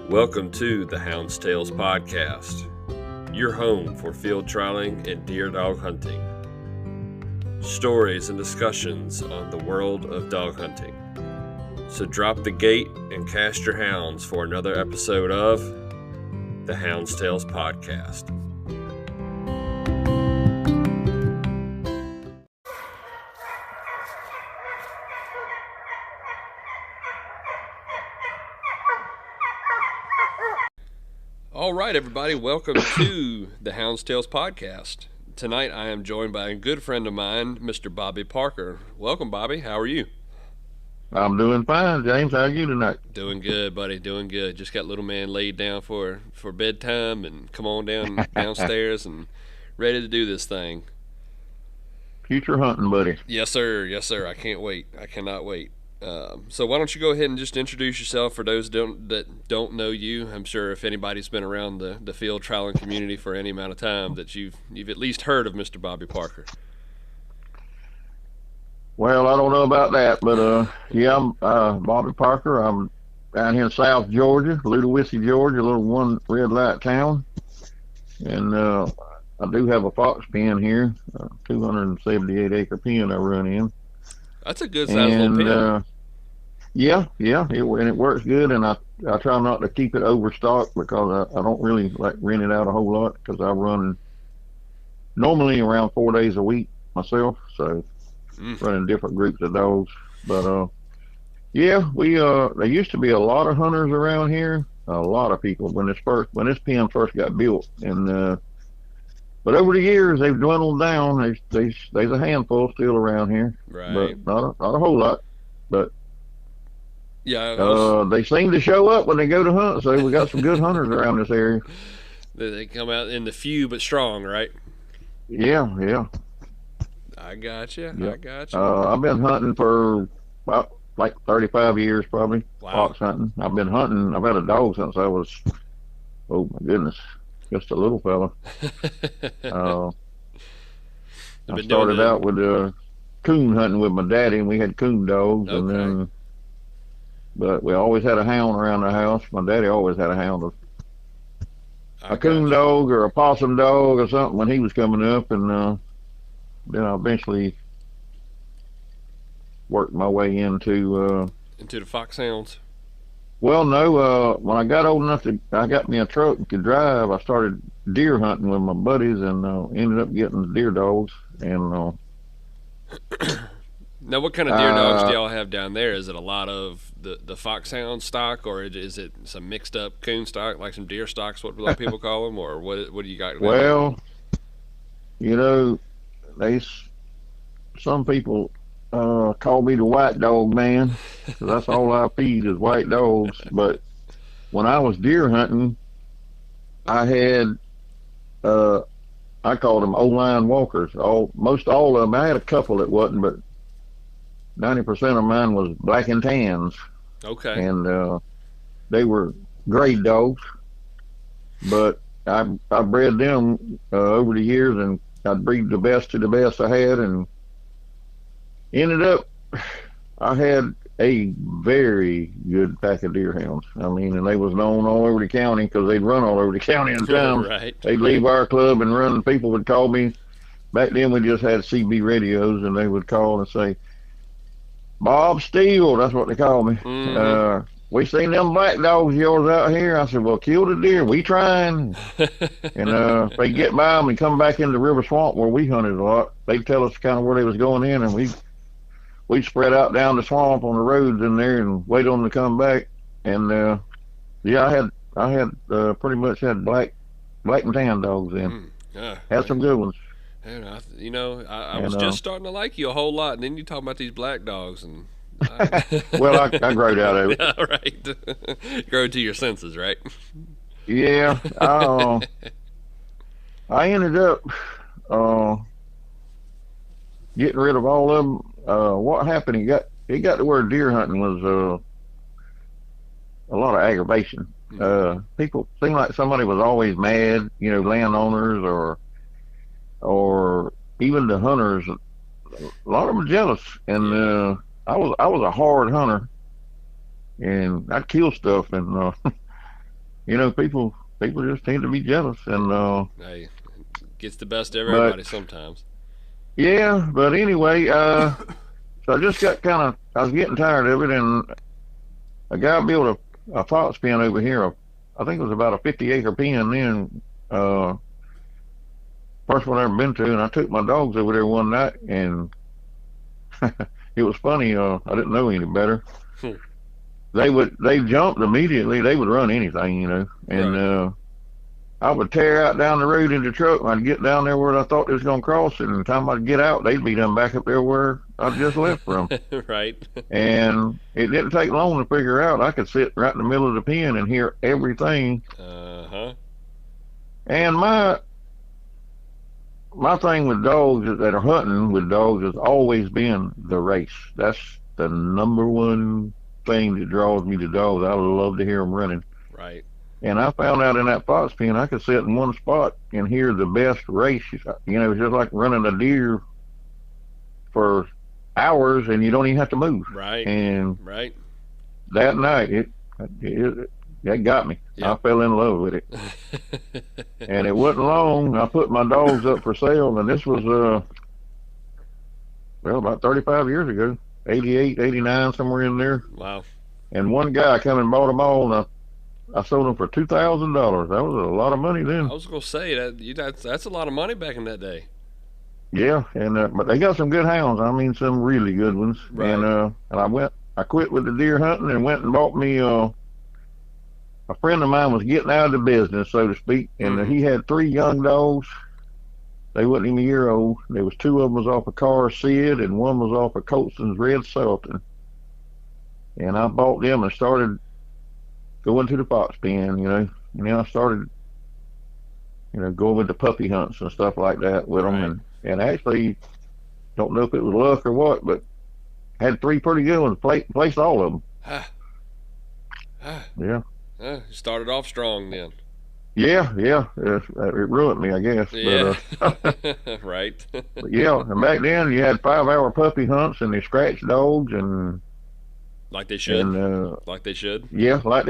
Welcome to the Hound's Tales podcast, your home for field trialing and deer dog hunting. Stories and discussions on the world of dog hunting. So drop the gate and cast your hounds for another episode of the Hound's Tales podcast. All right, everybody, welcome to the Hound's Tales podcast. Tonight I am joined by a good friend of mine, Mr. Bobby Parker. Welcome, Bobby. How are you? I'm doing fine, James. How are you tonight? Doing good, buddy. Doing good. Just got little man laid down for bedtime and come on downstairs and ready to do this thing. Future hunting, buddy. Yes, sir. Yes, sir. I can't wait. I cannot wait. So why don't you go ahead and just introduce yourself for those that don't know you. I'm sure if anybody's been around the field trialing community for any amount of time that you've at least heard of Mr. Bobby Parker. Well, I don't know about that, but yeah, I'm Bobby Parker. I'm down here in South Georgia, Ludowici, Georgia, a little one red light town, and I do have a fox pen here, 278 acre pen I run in. That's a good size little pen. Yeah, it works good, and I try not to keep it overstocked because I don't really like rent it out a whole lot because I run normally around 4 days a week myself, so running different groups of dogs. But yeah, there used to be a lot of hunters around here, a lot of people when this pen first got built, and but over the years, they've dwindled down. There's a handful still around here, right? But not a whole lot. But yeah, they seem to show up when they go to hunt. So we got some good hunters around this area. They come out in the few but strong, right? Yeah. I gotcha. Yeah. I gotcha. I've been hunting for about like 35 years, probably. Wow. Fox hunting. I've been hunting. I've had a dog since I was, oh my goodness, just a little fella. I started out with coon hunting with my daddy, and we had coon dogs, okay. And then, but we always had a hound around the house. My daddy always had a hound, a coon dog or a possum dog or something when he was coming up, and then I eventually worked my way into the foxhounds. Well, no, when I got old enough I got me a truck and could drive, I started deer hunting with my buddies and ended up getting deer dogs. And now, what kind of deer dogs do y'all have down there? Is it a lot of the foxhound stock, or is it some mixed up coon stock, like some deer stocks, what a lot of people call them, or what do you got? Well, you know, some people call me the white dog man, 'cause that's all I feed is white dogs. But when I was deer hunting, I had I called them O-line walkers. Most all of them. I had a couple that wasn't, but 90% of mine was black and tans. Okay. And they were grade dogs, but I bred them over the years, and I'd breed the best of the best I had, and ended up, I had a very good pack of deer hounds. I mean, and they was known all over the county because they'd run all over the county in town. Right. They'd leave our club and run, and people would call me. Back then, we just had CB radios, and they would call and say, Bob Steele, that's what they called me. Mm-hmm. We seen them black dogs of yours out here. I said, well, kill the deer. We trying. And if they get by them and come back into the river swamp where we hunted a lot, they'd tell us kind of where they was going in, and we'd spread out down the swamp on the roads in there and wait on them to come back. And yeah, I had pretty much had black and tan dogs in. Had some good ones. And I was just starting to like you a whole lot, and then you talk about these black dogs, and well, I growed out of it. Yeah, right. Grow to your senses, right? Yeah. I ended up getting rid of all of them. What happened? It got to where deer hunting was a lot of aggravation. People seemed like somebody was always mad. Landowners or even the hunters. A lot of them were jealous, and I was a hard hunter, and I'd kill stuff, and people just tend to be jealous, and Hey, gets the best of but everybody sometimes. yeah, but anyway, so I just got kind of I was getting tired of it, and a guy built a fox pen over here. I think it was about a 50-acre pen then. Uh, First one I ever been to, and I took my dogs over there one night, and it was funny. I didn't know any better. They jumped immediately. They would run anything, and Right. I would tear out down the road in the truck, and I'd get down there where I thought they was gonna cross, and the time I'd get out, they'd be done back up there where I just left from. Right. And it didn't take long to figure out I could sit right in the middle of the pen and hear everything. Uh-huh. And my thing with dogs that are hunting with dogs has always been the race. That's the number one thing that draws me to dogs. I love to hear them running. Right. And I found out in that fox pen, I could sit in one spot and hear the best race. It's just like running a deer for hours, and you don't even have to move. Right. And Right. that night, it that got me. I Yep. fell in love with it, and it wasn't long. I put my dogs up for sale, and this was well, about 35 years ago, 88, 89, somewhere in there. Wow. And one guy come and bought them all, and I sold them for $2,000. That was a lot of money I then. was gonna say that's a lot of money back in that day. Yeah, and but they got some good hounds. I mean, some really good ones. Right. And I quit with the deer hunting and went and bought me. A friend of mine was getting out of the business, so to speak, and Mm-hmm. he had three young dogs. They wasn't even a year old. There was two of them was off a Carr Sid, and one was off a Colston's Red Sultan. And I bought them and started going to the fox pen, And then I started, going with the puppy hunts and stuff like that with them, Right. and actually don't know if it was luck or what, but had three pretty good ones. Placed all of them. Ah, ah, Yeah, started off strong then. yeah, yeah. It ruined me, I guess. Yeah. Right. But yeah, and back then you had 5 hour puppy hunts and they scratch dogs Like they should. and Like they should. yeah, like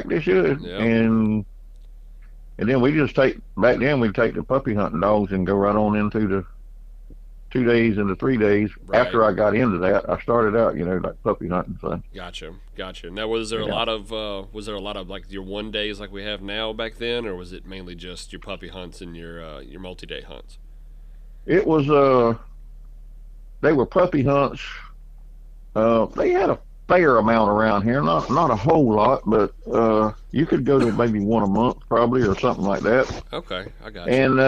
they should. Yeah. And then we just take back then we'd take the puppy hunting dogs and go right on into the 2 days and the 3 days. Right. After I got into that, I started out, like puppy hunting. So Gotcha. Gotcha. Now, yeah, was there a lot of like your one days like we have now back then, or was it mainly just your puppy hunts and your multi-day hunts? it was they were puppy hunts. They had a fair amount around here, not a whole lot, but you could go to maybe one a month probably or something like that. Okay, I got you. And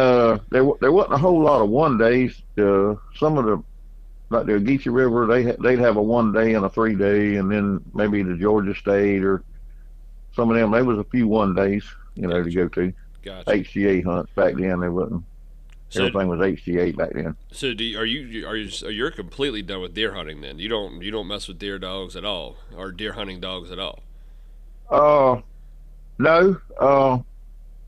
there wasn't a whole lot of one days. Some of the like the Ogeechee River, they'd have a 1 day and a 3 day, and then maybe the Georgia State or some of them. There was a few 1 days, to Gotcha. go to Gotcha. HGA hunts back then. They wasn't So, everything was HGA back then. so you're completely done with deer hunting then? You don't mess with deer dogs at all, or deer hunting dogs at all? Uh, no,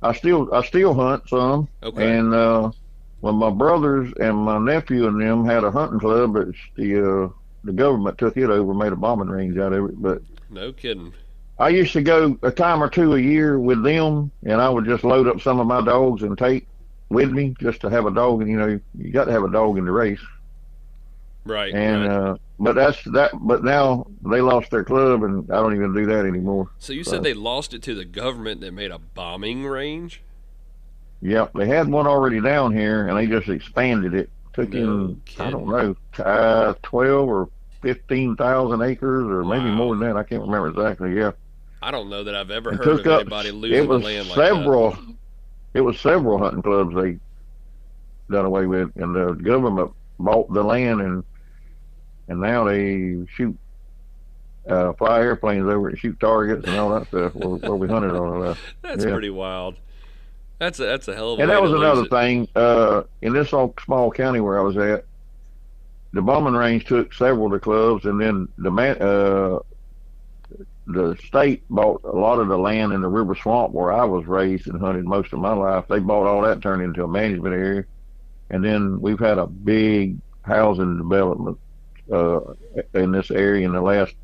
I still hunt some, Okay. and when my brothers and my nephew and them had a hunting club, but the government took it over, made a bombing range out of it. But No kidding. I used to go a time or two a year with them, and I would just load up some of my dogs and take with me just to have a dog. And you got to have a dog in the race. Right. And Right. but that's that. But now they lost their club, and I don't even do that anymore. So you said So they lost it to the government that made a bombing range? yeah, they had one already down here, and they just expanded it. Took No in I don't kidding. know 12 or 15,000 acres, or maybe more Wow. than that. I can't remember exactly. Yeah, I don't know that I've ever and heard took of up. anybody It losing the was land like that. several. It was several hunting clubs they done away with, and the government bought the land, and now they shoot fly airplanes over it and shoot targets and all that stuff where we hunted all of that. That's Yeah, pretty wild. That's a hell of a and way that to was lose another it. thing. In this small county where I was at, the bombing range took several of the clubs, and then the state bought a lot of the land in the river swamp where I was raised and hunted most of my life. They bought all that, turned into a management area, and then we've had a big housing development uh, in this area in the last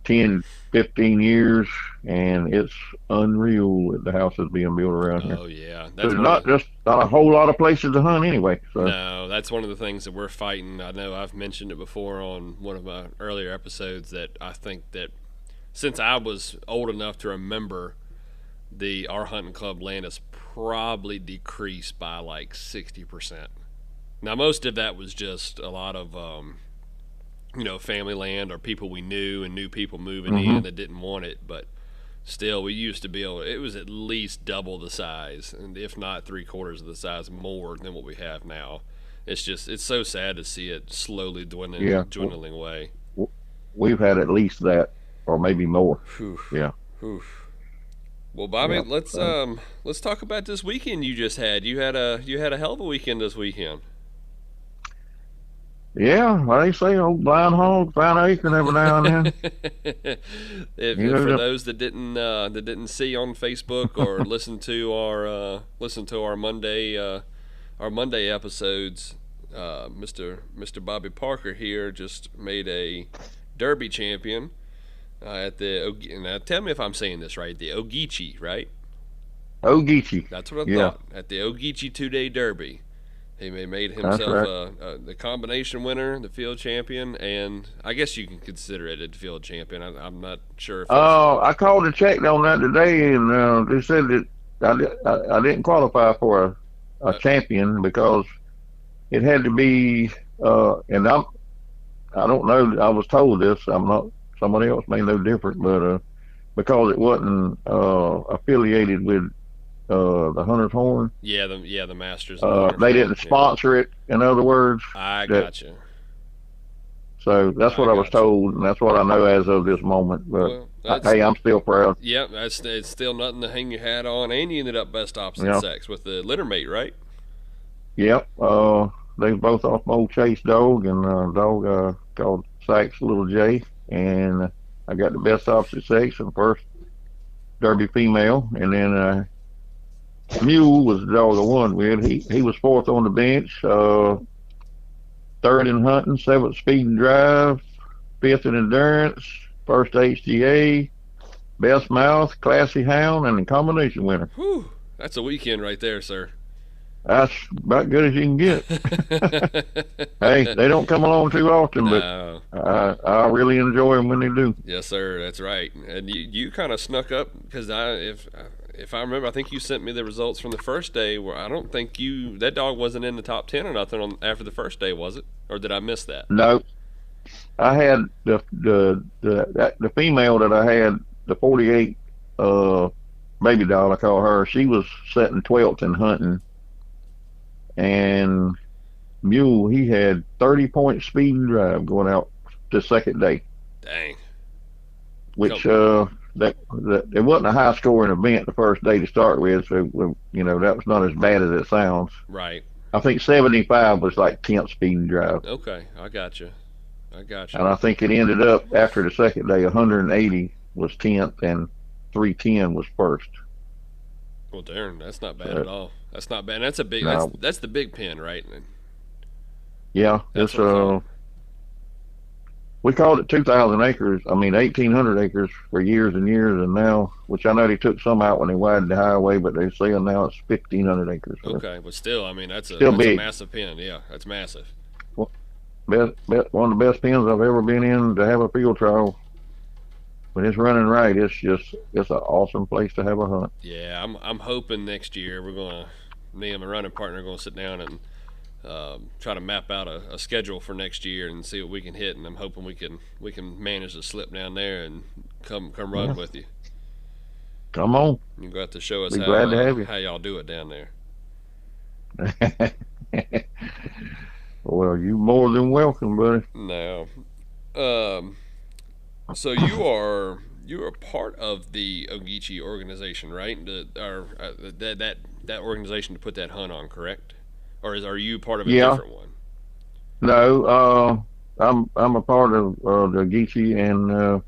10, 15 years, and it's unreal that the house is being built around here. Oh yeah, that's There's one of not the. just not a whole lot of places to hunt anyway. So No, that's one of the things that we're fighting. I know I've mentioned it before on one of my earlier episodes that I think that since I was old enough to remember, the our hunting club land has probably decreased by like 60%. Now most of that was just a lot of family land or people we knew and new people moving hmm in that didn't want it, but still we used to be able it was at least double the size and if not three-quarters of the size more than what we have now. It's so sad to see it slowly yeah, dwindling away. we've had at least that, or maybe more. Whew, Yeah, whew. Well, Bobby, yeah. let's talk about this weekend you just had. You had a hell of a weekend this weekend. Yeah, well, they say old blind hog find an acre every now and then. You For know, those that didn't see on Facebook or listen to our Monday episodes, Mr. Bobby Parker here just made a Derby champion at now tell me if I'm saying this right. The Ogeechee, right? Ogeechee. That's what I Yeah, thought. At the Ogeechee 2-day Derby. He made that's himself right. the combination winner, the field champion, and I guess you can consider it a field champion. I'm not sure if it's I called and checked on that today, and they said that I didn't qualify for a uh, champion because it had to be. And I don't know. I was told this. I'm not. Somebody else may know different, but because it wasn't affiliated with the Hunter's Horn, the Masters and the Hunter's they Horn. didn't Yeah, sponsor it. In other words, I that gotcha. so that's I what I was gotcha. told, and that's what I know as of this moment. But Well, that's hey, I'm still proud. yeah. That's it's still nothing to hang your hat on, and you ended up best opposite Yeah. sex with the littermate, right? Yep. They was both off my old Chase dog, and dog called Sykes Little J, and I got the best opposite sex and first Derby female, and then Mule was the dog I won with. He was fourth on the bench, third in hunting, seventh speed and drive, fifth in endurance, first HGA, best mouth, classy hound, and the combination winner. Whew, that's a weekend right there, sir. That's about good as you can get. Hey, they don't come along too often, but No. I really enjoy them when they do. Yes, sir. That's right. And you kind of snuck up because if I remember, I think you sent me the results from the first day. Where I don't think that dog wasn't in the top 10 or nothing after the first day, was it? Or did I miss that? No, I had the female that I had, the 48 baby doll, I call her. She was setting 12th in hunting, and Mule, he had 30-point speed and drive going out the second day, Dang. which Come. that it wasn't a high scoring event the first day to start with, so that was not as bad as it sounds. Right. I think 75 was like 10th speed and drive, Okay. I got you. I got you. and I think it ended up after the second day 180 was 10th and 310 was first. Well, darn, that's not bad at So all. That's not bad. That's a big. That's no, that's the big pin, right? yeah, That's it's what I thought. we called it 2,000 acres. I mean 1,800 acres for years and years, and now, which I know they took some out when they widened the highway, but they're saying now it's 1,500 acres. So Okay, but still, I mean, that's a still that's a big. massive pin. Yeah, that's massive. One of the best pens I've ever been in to have a field trial. When it's running right, it's an awesome place to have a hunt. Yeah, I'm hoping next year me and my running partner are gonna sit down and try to map out a schedule for next year and see what we can hit. And I'm hoping we can manage to slip down there and come run Yeah, with you. come on, You got to show us be glad to have how y'all do it down there. you. Well, you more than welcome, buddy. Now, um, so you are part of the Ogeechee organization, right? That organization to put that hunt on, correct? Or are you part of a Yeah, different one? no, I'm a part of the Geechee, and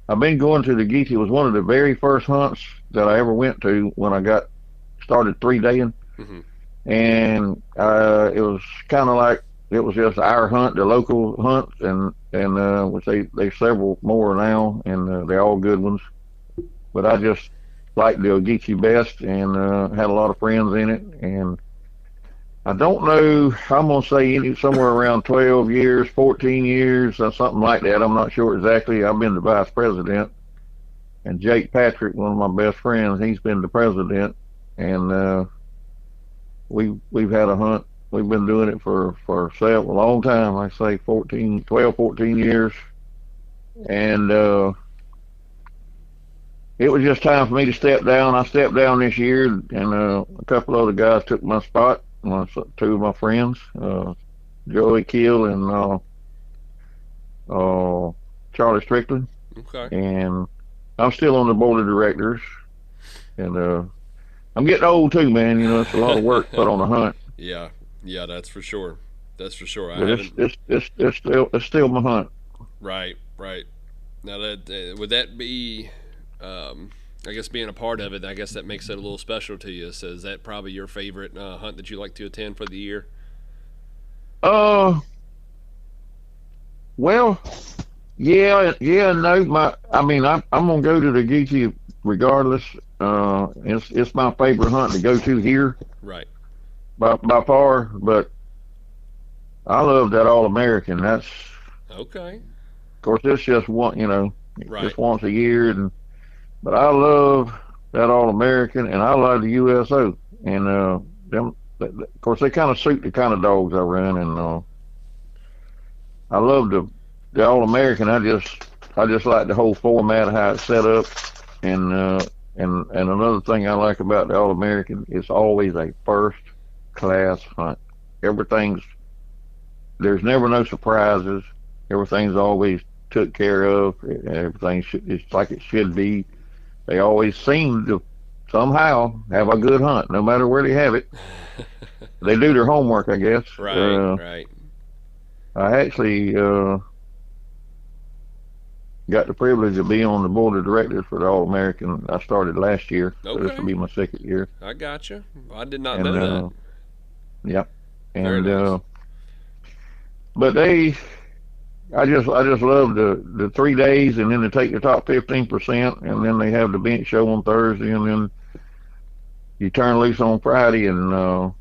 I've been going to the Geechee. It was one of the very first hunts that I ever went to when I got started 3 daying, Hmm. and it was kind of like it was just our hunt, the local hunt, and which they several more now, and they're all good ones. But I just liked the Ogeechee best, and had a lot of friends in it. And I don't know, I'm gonna say somewhere around 12 years, 14 years, or something like that. I'm not sure exactly. I've been the vice president, and Jake Patrick, one of my best friends, he's been the president, and we've had a hunt. We've been doing it for a long time. Like I say 12, 14 years, and it was just time for me to step down. I stepped down this year, and a couple other guys took my spot. Two of my friends, Joey Keel and Charlie Strickland. Okay. And I'm still on the board of directors, and I'm getting old too, man. You know, it's a lot of work put on a hunt. Yeah, yeah, that's for sure. That's for sure. I But haven't. it's still my hunt. Right, right. Now that would that be, I guess being a part of it, I guess that makes it a little special to you. So is that probably your favorite hunt that you like to attend for the year? Uh, well, yeah, no. I mean, I'm gonna go to the Geechee regardless. It's my favorite hunt to go to here Right. by far. But I love that All American. That's, Okay. of course, it's just one, Right. just once a year. But I love that All American, and I love the USO. And of course, they kind of suit the kind of dogs I run. And I love the All American. I just like the whole format, how it's set up. And another thing I like about the All American, it's always a first class hunt. Everything's There's never no surprises. Everything's always took care of. Everything it's like it should be. They always seem to somehow have a good hunt, no matter where they have it. They do their homework, I guess. Right. Right. I actually got the privilege of being on the board of directors for the All American. I started last year, so this will Okay. be my second year. I got you. I did not And know that. yeah, Very and nice. but I just love the 3 days, and then they take the top 15%, and then they have the bench show on Thursday, and then you turn loose on Friday. And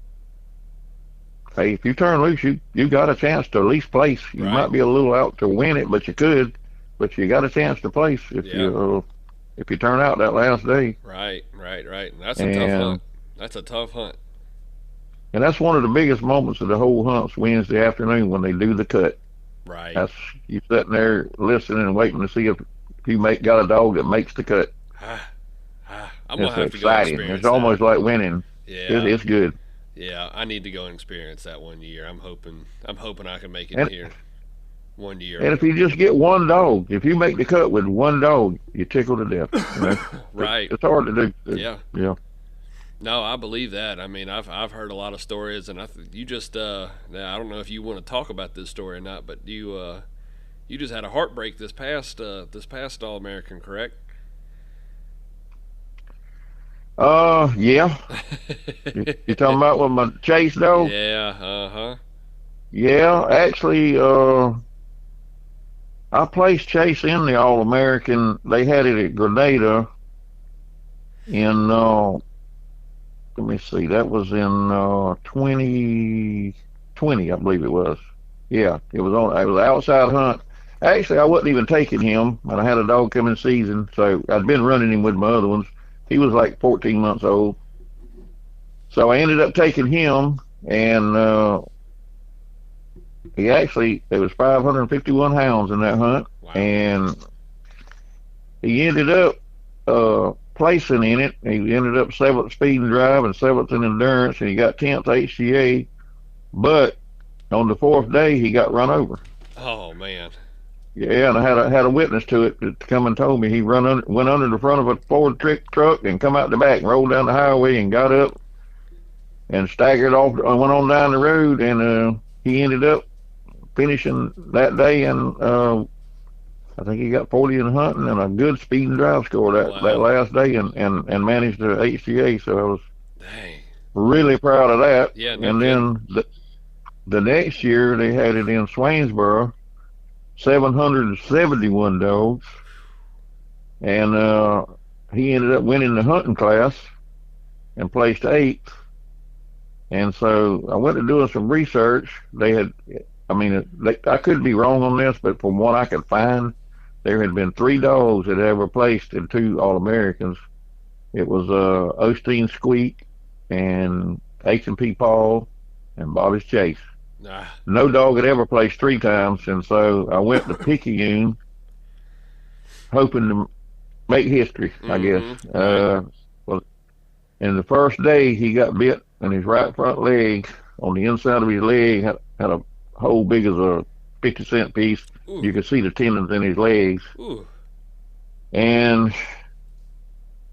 hey, if you turn loose, you got a chance to at least place. You Right. might be a little out to win it, but you could. But you got a chance to place Yeah. if you turn out that last day. Right. Right. Right. That's a tough And hunt. That's a tough hunt. and that's one of the biggest moments of the whole hunt's Wednesday afternoon when they do the cut. Right. That's you sitting there listening and waiting to see if you got a dog that makes the cut. I'm gonna It's have to go exciting. experience It's almost that. like winning. Yeah. It's good. Yeah. I need to go and experience that one year. I'm hoping. I'm hoping I can make it And here one and year. if you just get one dog, if you make the cut with one dog, you tickle to death. Right. It's hard to do. Yeah. Yeah. No, I believe that. I mean, I've heard a lot of stories, and you just now I don't know if you want to talk about this story or not, but you just had a heartbreak this past All American, correct? Yeah. You talking about with my chase dog? Yeah. Uh huh. Yeah, actually, I placed Chase in the All American. They had it at Grenada in let me see, that was in 2020, I believe it was. Yeah, it was an outside hunt. Actually, I wasn't even taking him, and I had a dog come in season, so I'd been running him with my other ones. He was like 14 months old, so I ended up taking him, and there was 551 hounds in that hunt, Wow. and he ended up placing in it. He ended up 7th speed and drive and 7th in endurance, and he got 10th HCA. But on the 4th day, he got run over. Oh man. Yeah, and I had a witness to it that come and told me he went under the front of a Ford truck and come out the back and rolled down the highway and got up and staggered off and went on down the road, and he ended up finishing that day, and I think he got 40 in hunting and a good speed and drive score that Wow. last day, and managed the HCA. So I was Dang. really proud of that. Yeah. No And kidding. then the next year they had it in Swainsboro, 771 dogs, and he ended up winning the hunting class and placed eighth. And so I went to doing some research. They had, I mean, I could be wrong on this, but from what I could find, there had been three dogs that had ever placed in two All Americans. It was Osteen Squeak and H&P Paul and Bobby's Chase. Ah. No dog had ever placed three times, and so I went to Picayune, hoping to make history, I guess. Right. Well, and the first day he got bit in his right front leg. On the inside of his leg had a hole big as a 50-cent piece. Ooh. You could see the tendons in his legs. Ooh. And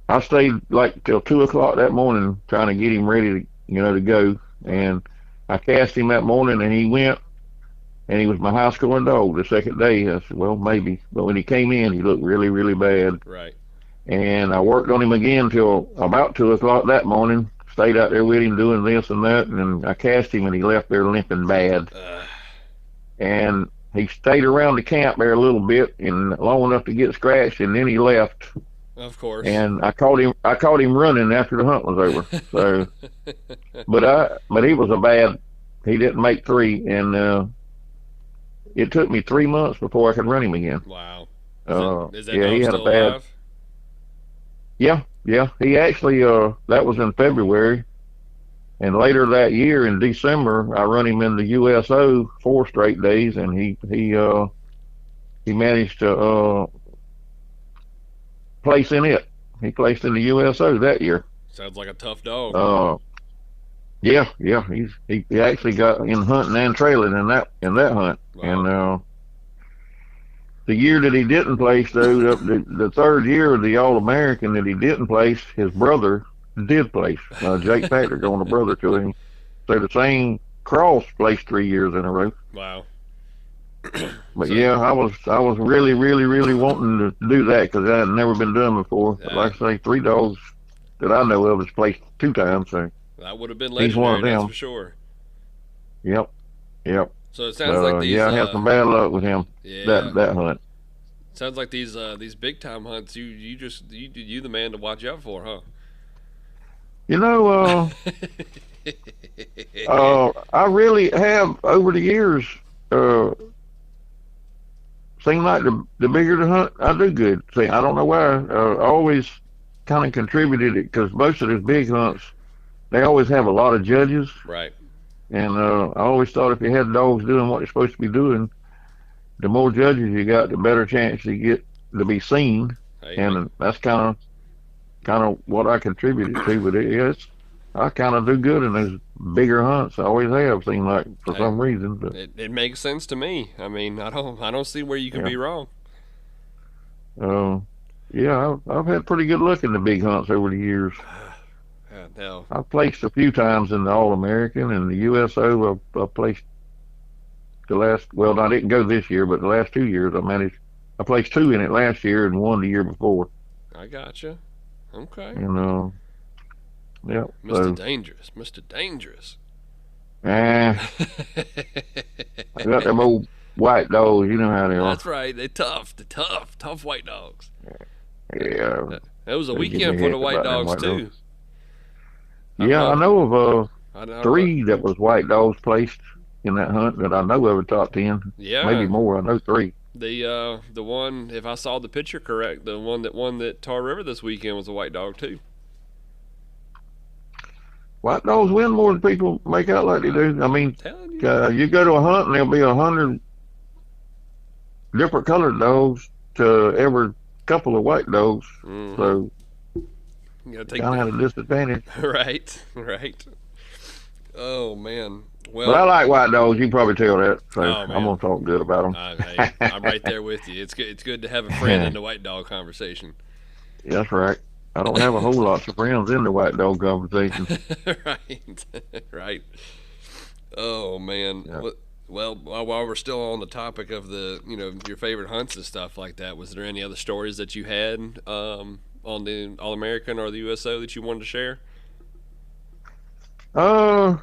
I stayed like till 2 o'clock that morning trying to get him ready to, to go. And I cast him that morning, and he went, and he was my high scoring dog the second day. I said, well, maybe. But when he came in, he looked really, really bad. Right. And I worked on him again till about 2 o'clock that morning. Stayed out there with him doing this and that, and I cast him, and he left there limping bad. And he stayed around the camp there a little bit, and long enough to get scratched, and then he left. Of course. And I caught him running after the hunt was over. So, but he was a bad. He didn't make three, and it took me 3 months before I could run him again. Wow. Is that yeah, dog he had still a bad. alive? Yeah. He actually, that was in February, and later that year in December, I run him in the USO 4 straight days, and he managed to place in it. He placed in the USO that year. Sounds like a tough dog. Yeah. He actually got in hunting and trailing in that hunt. Wow. And the year that he didn't place, though, the third year of the All American that he didn't place, his brother did place. Jake Patrick on a brother to him. So the same cross placed 3 years in a row. Wow. But yeah, I was really, really, really wanting to do that because that had never been done before. Yeah. Like I say, 3 dogs that I know of has placed 2 times. So that would have been he's one of legendary, that's them. for sure. Yep. So it sounds like these. Yeah, I had some bad luck with him. Yeah. That hunt. Sounds like these big time hunts. You the man to watch out for, huh? I really have over the years. Seemed like the bigger the hunt, I do good. See, I don't know why. I always kind of contributed it because most of these big hunts, they always have a lot of judges. Right. And I always thought if you had dogs doing what they're supposed to be doing, the more judges you got, the better chance you get to be seen. Hey, and that's kind of what I contributed to. But I kind of do good in those bigger hunts. I always have, seemed like, for some reason. But it makes sense to me. I mean, I don't see where you can be wrong. Yeah, I've had pretty good luck in the big hunts over the years. No. I've placed a few times in the All American and the USO. I placed the last. Well, I didn't go this year, but the last 2 years I placed 2 in it last year and 1 the year before. I gotcha. Okay. And yeah. Mr. Dangerous. Mr. Dangerous. I got them old white dogs. You know how they are. That's right. They're tough. The tough white dogs. Yeah. It was a weekend for the white dogs too. Yeah, I know of 3 that was white dogs placed in that hunt that I know of a top 10. Yeah. Maybe more. I know 3. The one, if I saw the picture correct, the one that won that Tar River this weekend was a white dog too. White dogs win more than people make out like they do. I mean, you go to a hunt and there'll be 100 different colored dogs to every couple of white dogs. Mm-hmm. So you kind of had a disadvantage. Right. Oh man. Well, but I like white dogs. You can probably tell that. So I'm gonna talk good about them. Hey, I'm right there with you. It's good. It's good to have a friend in the white dog conversation. That's right. I don't have a whole lot of friends in the white dog conversation. Right. Oh man. Yeah. Well, while we're still on the topic of your favorite hunts and stuff like that, was there any other stories that you had on the All American or the USO that you wanted to share? I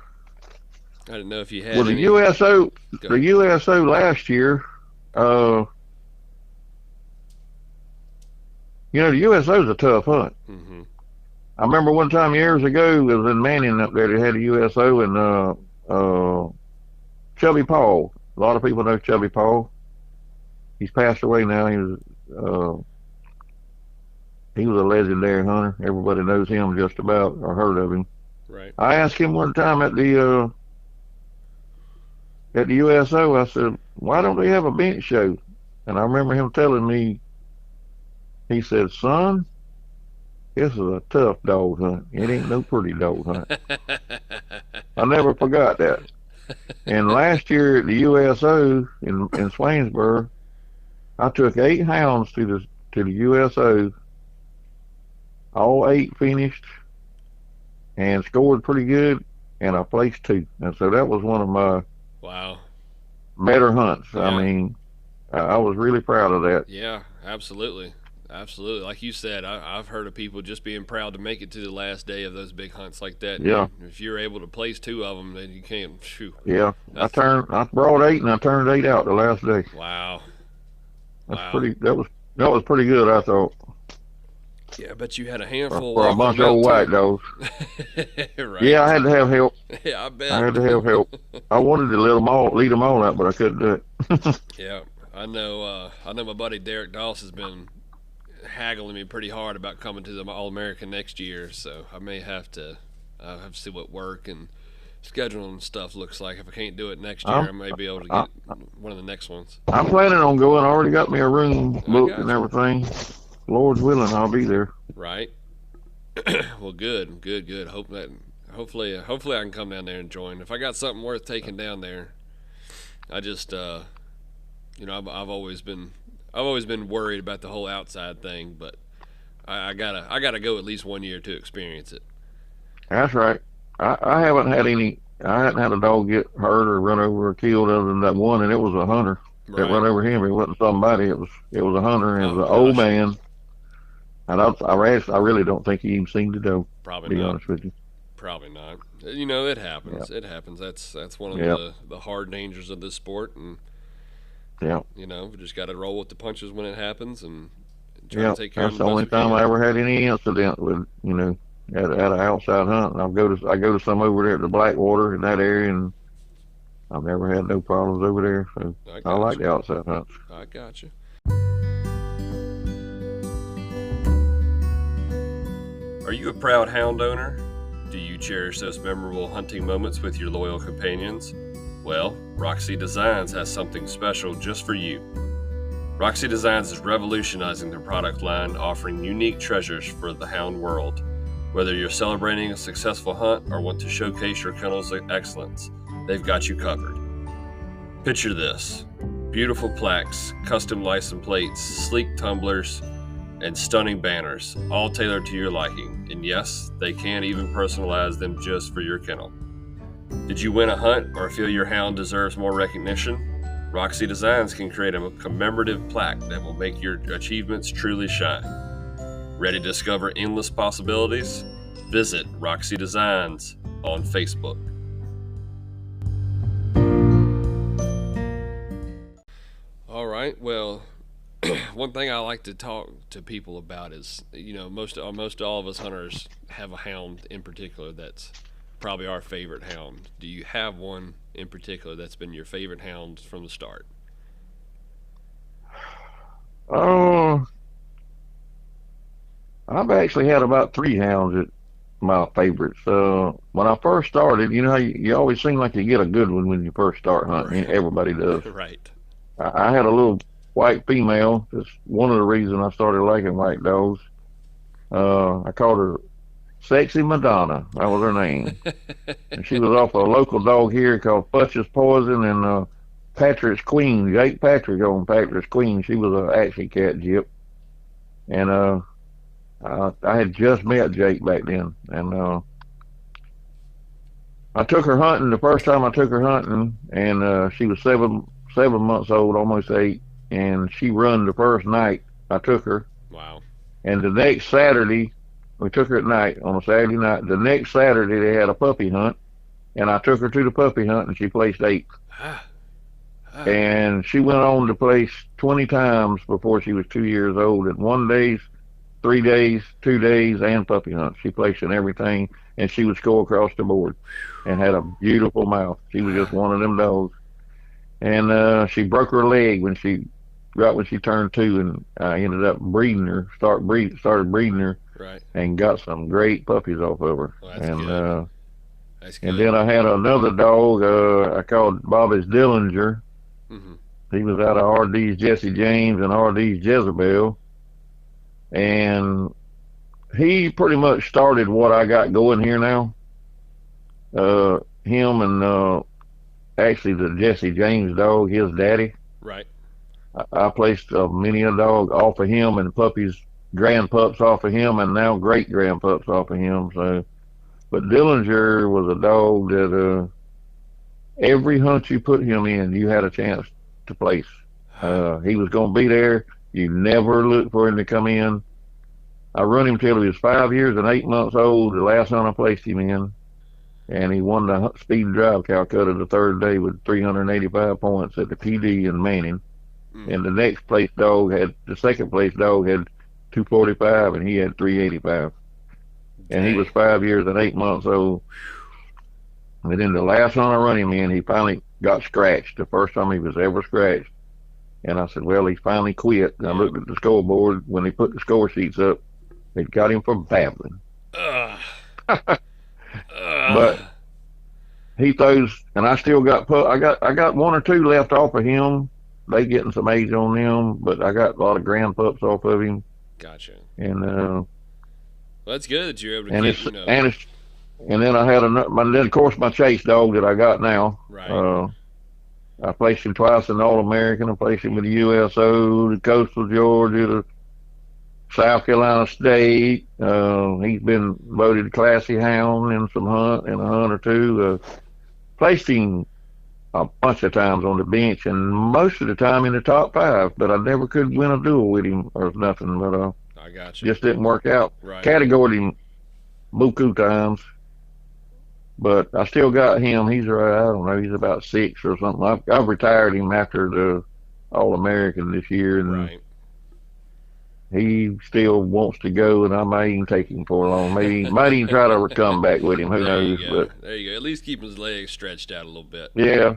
didn't know if you had. Well, the USO last year, Uh, the USO is a tough hunt. Mm-hmm. I remember one time years ago, it was in Manning up there. They had a USO, and Chubby Paul. A lot of people know Chubby Paul. He's passed away now. Uh, he was a legendary hunter. Everybody knows him just about or heard of him. Right. I asked him one time at the USO. I said, "Why don't they have a bench show?" And I remember him telling me. He said, "Son, this is a tough dog hunt. It ain't no pretty dog hunt." I never forgot that. And last year at the USO in Swainsboro, I took 8 hounds to the USO. All 8 finished and scored pretty good, and I placed 2. And so that was one of my Wow. better hunts. Yeah. I mean, I was really proud of that. Yeah, absolutely. Absolutely. Like you said, I've heard of people just being proud to make it to the last day of those big hunts like that. Yeah. And if you're able to place 2 of them, then you can't. Phew. Yeah. I brought 8 and I turned 8 out the last day. Wow. That's pretty. That was pretty good, I thought. Yeah, but you had a handful for a bunch of old white dogs. Right. Yeah, I had to have help. Yeah, I bet. I had to have help. I wanted to lead them all out, but I couldn't do it. Yeah, I know. I know my buddy Derek Doss has been haggling me pretty hard about coming to the All-American next year, so I may have to see what work and scheduling and stuff looks like. If I can't do it next year, I may be able to get one of the next ones. I'm planning on going. I already got me a room booked and everything. Lord's willing, I'll be there. Right. Well, good. Hopefully I can come down there and join. If I got something worth taking down there, I just, I've always been worried about the whole outside thing, but I gotta go at least 1 year to experience it. That's right. I haven't had a dog get hurt or run over or killed other than that one, and it was a hunter that run over him. It wasn't somebody. It was a hunter, and it was an old man. And I really don't think he even seen the dog. Probably to be not. honest with you. Probably not. It happens. It happens. That's one of the hard dangers of this sport, and we just got to roll with the punches when it happens and try to take care of it. That's the only time I ever had any incident with at an outside hunt. And I go to some over there at the Blackwater in that area, and I've never had no problems over there. So I like the outside hunts. I got you. Are you a proud hound owner? Do you cherish those memorable hunting moments with your loyal companions? Well, Roxy Designs has something special just for you. Roxy Designs is revolutionizing their product line, offering unique treasures for the hound world. Whether you're celebrating a successful hunt or want to showcase your kennel's excellence, they've got you covered. Picture this: beautiful plaques, custom license plates, sleek tumblers, and stunning banners, all tailored to your liking. And yes, they can even personalize them just for your kennel. Did you win a hunt or feel your hound deserves more recognition? Roxy Designs can create a commemorative plaque that will make your achievements truly shine. Ready to discover endless possibilities? Visit Roxy Designs on Facebook. All right, well, one thing I like to talk to people about is, most all of us hunters have a hound in particular that's probably our favorite hound. Do you have one in particular that's been your favorite hound from the start? Oh, I've actually had about 3 hounds that my favorites. When I first started, how you always seem like you get a good one when you first start hunting. Right. Everybody does. Right. I had a little white female. That's one of the reasons I started liking white dogs. I called her Sexy Madonna. That was her name. And she was off a local dog here called Futch's Poison and Patrick's Queen. Jake Patrick on Patrick's Queen. She was a Action Cat Gyp. And I had just met Jake back then. And I took her hunting the first time I took her hunting, and she was 7 months old, almost 8. And she run the first night I took her. Wow. And the next Saturday, we took her at night, on a Saturday night. The next Saturday, they had a puppy hunt, and I took her to the puppy hunt, and she placed 8th. Oh, and she went on to place 20 times before she was 2 years old. In 1 days, 3 days, 2 days, and puppy hunts. She placed in everything, and she would score across the board, and had a beautiful mouth. She was just one of them dogs. And she broke her leg when she turned 2, and I ended up breeding her. Started breeding her, right. and got some great puppies off of her. Well, that's good. That's And good. then I had another dog I called Bobby's Dillinger. Hmm. He was out of RD's Jesse James and RD's Jezebel, and he pretty much started what I got going here now. Him and actually the Jesse James dog, his daddy. Right. I placed many a dog off of him, and puppies, grand pups off of him, and now great grand pups off of him. So, but Dillinger was a dog that every hunt you put him in, you had a chance to place. He was going to be there. You never looked for him to come in. I run him till he was 5 years and 8 months old. The last hunt I placed him in, and he won the speed and drive Calcutta the third day with 385 points at the PD in Manning. Mm. And the second place dog had 245, and he had 385. And he Dang. was 5 years and 8 months old. And then the last one I run him in, he finally got scratched. The first time he was ever scratched. And I said, well, he finally quit. And I Yeah. looked at the scoreboard when they put the score sheets up. They got him for babbling. Ugh. But Ugh. he throws, and I still got I got one or two left off of him. They getting some age on them, but I got a lot of grand pups off of him. Gotcha. And Well, that's good that you're able to and keep, it's and it's and then I had then of course my chase dog that I got now. right. I placed him twice in the All American. I placed him with the USO, the Coastal Georgia, the South Carolina State. He's been voted classy hound in a hunt or two. Placed him a bunch of times on the bench, and most of the time in the top 5. But I never could win a duel with him or nothing. But I got you. just didn't work out. Right. Categorized him buku times, but I still got him. He's I don't know. He's about 6 or something. I've retired him after the All American this year, and Right. he still wants to go, and I may even take him for a long. Maybe might even try to come back with him. Who There you knows? go. But There you go. At least keep his legs stretched out a little bit. yeah.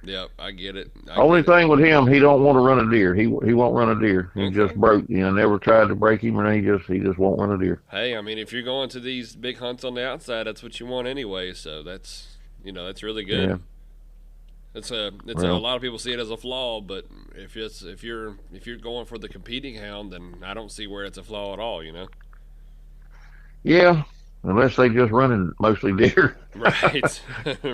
Yep, I get it. I Only get it. thing with him, he don't want to run a deer. He won't run a deer. He just Okay. broke. Never tried to break him, and he just won't run a deer. Hey, I mean, if you're going to these big hunts on the outside, that's what you want anyway. So that's really Yeah. good. A Well, lot of people see it as a flaw, but if you're going for the competing hound, then I don't see where it's a flaw at all. yeah. Unless they just running mostly deer, Right.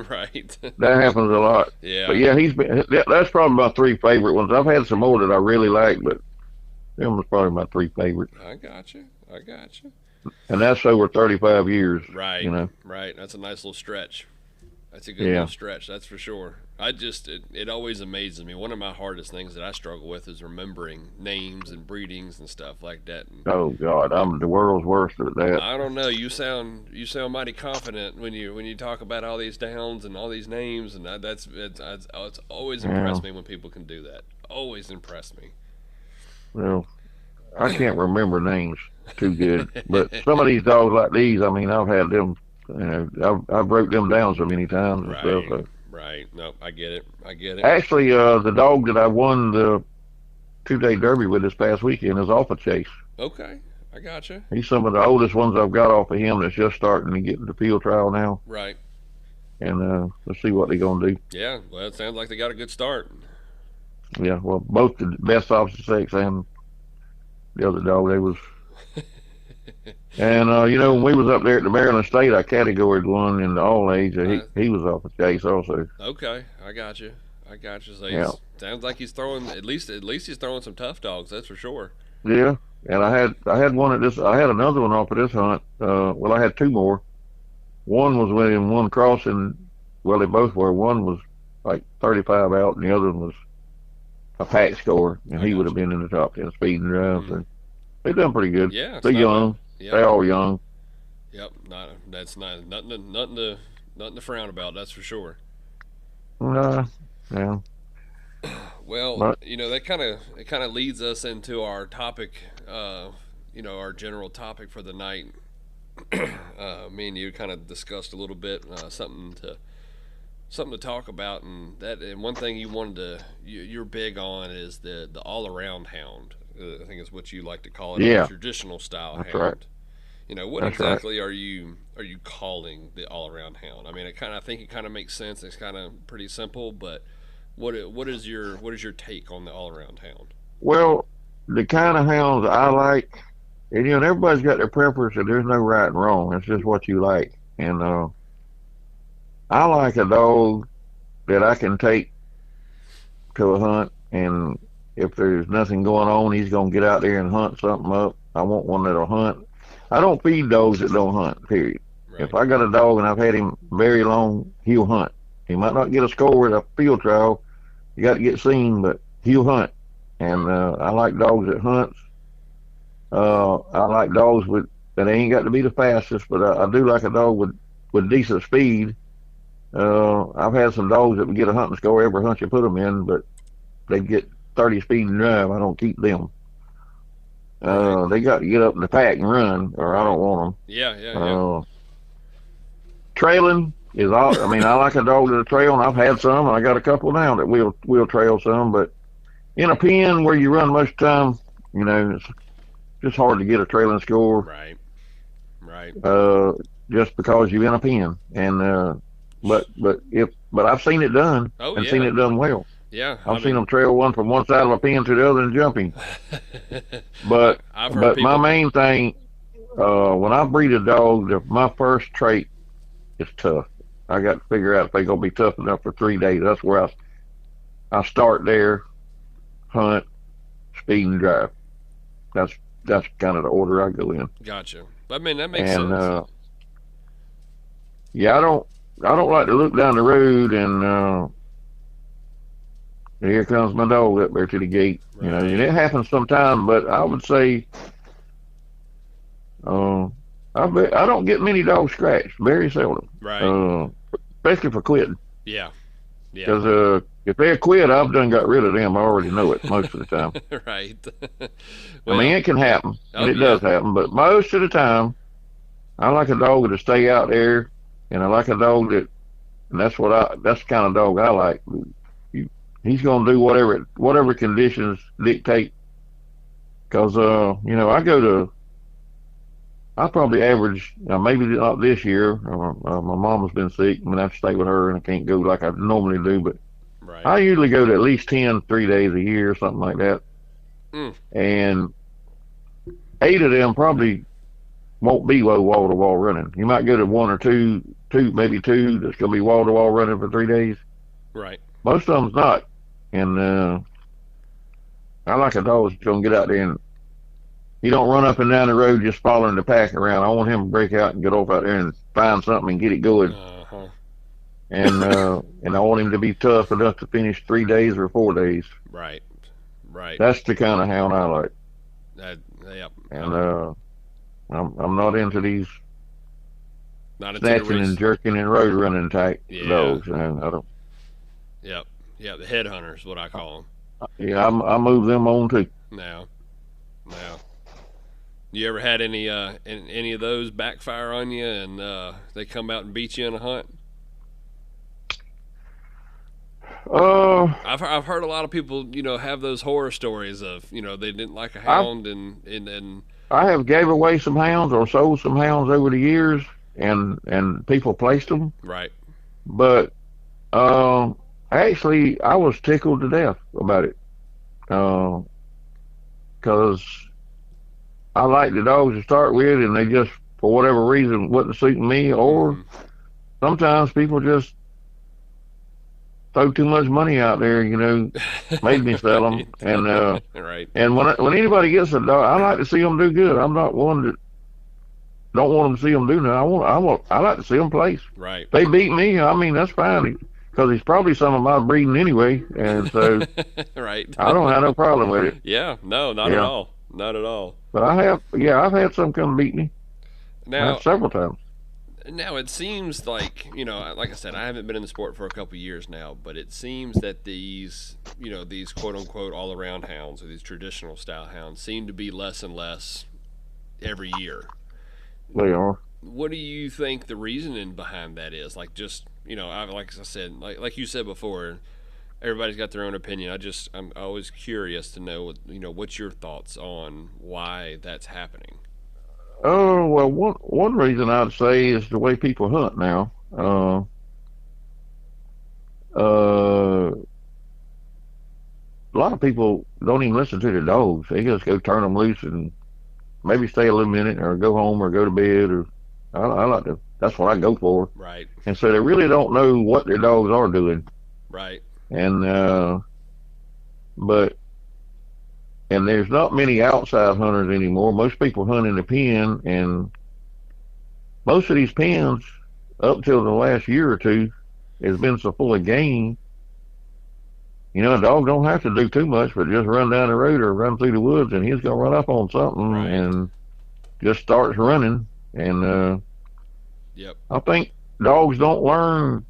Right. that happens a lot. But Yeah, yeah, that's probably my 3 favorite ones. I've had some more that I really like, but them was probably my 3 favorites. I got you. I got you. And that's over 35 years. Right. You know. Right. That's a nice little stretch. That's a good little Yeah. stretch, that's for sure. It always amazes me. One of my hardest things that I struggle with is remembering names and breedings and stuff like that. And Oh God, I'm the world's worst at that. I don't know. You sound mighty confident when you talk about all these downs and all these names, and it's always Yeah. impressed me when people can do that. Always impressed me. Well, I can't remember names too good, but some of these dogs like these, I mean, I've had them. I've wrote them down so many times and stuff. Right. So. Right. No, I get it. I get it. Actually, the dog that I won the 2-day derby with this past weekend is off a chase. Okay. I gotcha. He's some of the oldest ones I've got off of him. That's just starting to get the field trial now, Right. and let's see what they're gonna do. Yeah. Well, it sounds like they got a good start. Yeah, well, both the best opposite sex and the other dog, they was. And when we was up there at the Maryland State, I categorized one in the all age. He was off a chase also. Okay, I got you. I got you. So Yeah, sounds like he's throwing at least he's throwing some tough dogs. That's for sure. yeah. And I had one at this. I had another one off of this hunt. Well, I had 2 more. One was winning one crossing. Well, they both were. One was like 35 out, and the other one was a pack score, and I he would got have you. been in the top 10 speed and drive. Mm. So they done pretty good. Yeah, it's They're not bad. young. They Yep. all young. Yep. Not that's not nothing to frown about. That's for sure. Uh, yeah. Well, But that kind of leads us into our topic. Our general topic for the night. Me and you kind of discussed a little bit something to talk about, and one thing you wanted you're big on is the all around hound. I think is what you like to call it, or the yeah, traditional style that's right. hound. What That's right. exactly are you calling the all around hound? I mean, I think it kind of makes sense. It's kind of pretty simple, but what is your take on the all around hound? Well, the kind of hounds I like, and everybody's got their preference, and there's no right and wrong. It's just what you like. And I like a dog that I can take to a hunt, and if there's nothing going on, he's gonna get out there and hunt something up. I want one that'll hunt. I don't feed dogs that don't hunt. Period. If Right. I got a dog and I've had him very long, he'll hunt. He might not get a score at a field trial. You got to get seen, but he'll hunt. And Right. I like dogs that hunt. I like dogs that ain't got to be the fastest, but I do like a dog with decent speed. I've had some dogs that would get a hunting score every hunt you put them in, but they get 30 speed and drive. I don't keep them. Right. They got to get up in the pack and run, or I Right. don't want Yeah. Yeah. them. Yeah. Trailing is all. I mean, I like a dog that'll trail, and I've had some, and I got a couple now that will trail some. But in a pen where you run most of the time, it's just hard to get a trailing score. Right. Right. Uh, just because you're in a pen. And but I've seen it done Oh and seen yeah. it done well. Yeah. I I've seen mean, them trail one from one side of a pen to the other and jumping. I, But I've heard but my people. main thing, when I breed a dog, my first trait is tough. I got to figure out if they're gonna be tough enough for 3 days. That's where I start there, hunt, speed, and drive. That's that's kind of the order I go in. Gotcha. I mean, that makes And sense. yeah, I don't like to look down the road and here comes my dog up there to the gate. And Right. it happens sometimes, but I would say uh, I don't get many dogs scratched, very seldom, Right. uh, especially for quitting. Yeah. Yeah. Because if they quit, I've done got rid of them. I already know it most of the time. Right. I mean, Well. it can happen, and Oh it yeah. does happen, but most of the time, I like a dog to stay out there, and I like a dog and that's the kind of dog I like. He, he's going to do whatever conditions dictate. Because I probably average, maybe not this year. My mama's been sick, and I have to stay with her, and I can't go like I normally do. But Right. I usually go to at least 10, 3 days a year, something like that. Mm. And 8 of them probably won't be low wall to wall running. You might go to one or two, maybe two that's going to be wall to wall running for 3 days. Right. Most of them's not. And I like a dog that's going to get out there and he don't run up and down the road just following the pack around. I want him to break out and get off out there and find something and get it going. Uh huh. And I want him to be tough enough to finish 3 days or 4 days. Right. Right. That's the kind of hound I like. Yep. And I'm not into these Not into the snatching race. and jerking and road running type Yeah. dogs. And I don't. Yep. Yeah. The headhunters, what I call Yeah, I move them on too. them. Now. Now. You ever had any of those backfire on you, and they come out and beat you in a hunt? Uh, I've heard a lot of people, have those horror stories of, they didn't like a I hound, and I have gave away some hounds or sold some hounds over the years, and people placed them. right. But actually, I was tickled to death about it because I liked the dogs to start with, and they just for whatever reason wasn't suiting me, or Mm-hmm. sometimes people just throw too much money out there, made me sell them. Right. And Right. when anybody gets a dog, I like to see them do good. I'm not one that don't want them to see them do nothing. I like to see them place. Right. If they beat me, I mean that's fine because he's probably some of my breeding anyway, and so Right. I don't have no problem with it. Yeah. No, not at Yeah, all. Not at all. but I've had some come beat me Now, several times. Now it seems like, like I said, I haven't been in the sport for a couple years now, but it seems that these quote unquote all around hounds or these traditional style hounds seem to be less and less every year. They are. What do you think the reasoning behind that is? Like, just, like I said, like you said before, everybody's got their own opinion. I'm always curious to know, what's your thoughts on why that's happening. Oh well, one reason I'd say is the way people hunt now. Uh, a lot of people don't even listen to the dogs. They just go turn them loose and maybe stay a little minute or go home or go to bed. Or I like to. That's what I go for. Right. And so they really don't know what their dogs are doing. Right. And but and there's not many outside hunters anymore. Most people hunt in the pen, and most of these pens, up till the last year or two, has been so full of game. A dog don't have to do too much, but just run down the road or run through the woods, and he's gonna run up on something Right. and just starts running. And Yep. I think dogs don't learn.